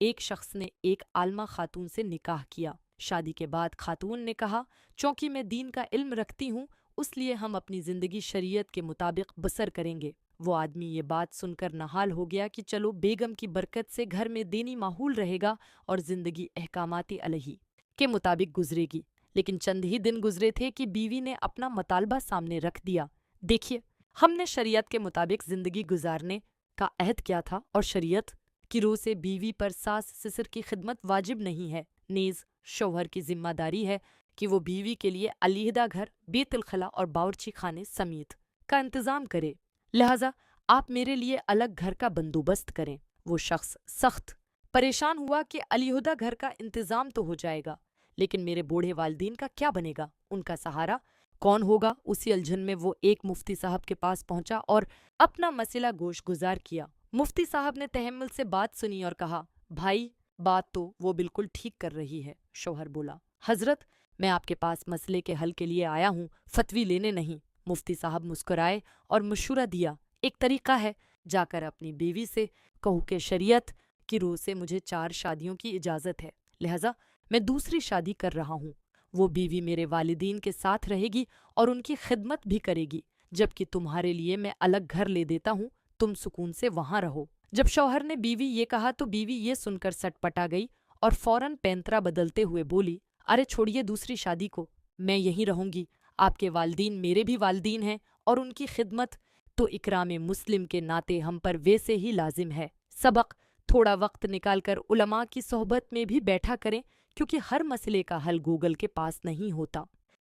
ایک شخص نے ایک عالمہ خاتون سے نکاح کیا۔ شادی کے بعد خاتون نے کہا، چونکہ میں دین کا علم رکھتی ہوں اس لیے ہم اپنی زندگی شریعت کے مطابق بسر کریں گے۔ وہ آدمی یہ بات سن کر نہال ہو گیا کہ چلو بیگم کی برکت سے گھر میں دینی ماحول رہے گا اور زندگی احکاماتی الہی کے مطابق گزرے گی۔ لیکن چند ہی دن گزرے تھے کہ بیوی نے اپنا مطالبہ سامنے رکھ دیا۔ دیکھیے، ہم نے شریعت کے مطابق زندگی گزارنے کا عہد کیا تھا اور شریعت کی روح سے بیوی پر ساس سسر کی خدمت واجب نہیں ہے، نیز شوہر کی ذمہ داری ہے کہ وہ بیوی کے لیے علیحدہ گھر، بیت الخلا اور باورچی خانے سمیت کا انتظام کرے، لہذا آپ میرے لیے الگ گھر کا بندوبست کریں۔ وہ شخص سخت پریشان ہوا کہ علیحدہ گھر کا انتظام تو ہو جائے گا، لیکن میرے بوڑھے والدین کا کیا بنے گا، ان کا سہارا کون ہوگا؟ اسی الجھن میں وہ ایک مفتی صاحب کے پاس پہنچا اور اپنا مسئلہ گوش گزار کیا۔ مفتی صاحب نے تحمل سے بات سنی اور کہا، بھائی بات تو وہ بالکل ٹھیک کر رہی ہے۔ شوہر بولا، حضرت میں آپ کے پاس مسئلے کے حل کے لیے آیا ہوں، فتوی لینے نہیں۔ مفتی صاحب مسکرائے اور مشورہ دیا، ایک طریقہ ہے، جا کر اپنی بیوی سے کہو کہ شریعت کی روح سے مجھے 4 شادیوں کی اجازت ہے، لہذا میں دوسری شادی کر رہا ہوں۔ وہ بیوی میرے والدین کے ساتھ رہے گی اور ان کی خدمت بھی کرے گی، جبکہ تمہارے لیے میں الگ گھر لے دیتا ہوں، تم سکون سے وہاں رہو۔ جب شوہر نے بیوی یہ کہا تو بیوی یہ سن کر سٹ پٹا گئی اور فوراً پینترا بدلتے ہوئے بولی، ارے چھوڑیے دوسری شادی کو، میں یہیں رہوں گی۔ آپ کے والدین میرے بھی والدین ہیں اور ان کی خدمت تو اکرام مسلم کے ناطے ہم پر ویسے ہی لازم ہے۔ سبق تھوڑا وقت نکال کر علماء کی صحبت میں بھی بیٹھا کریں، کیونکہ ہر مسئلے کا حل گوگل کے پاس نہیں ہوتا۔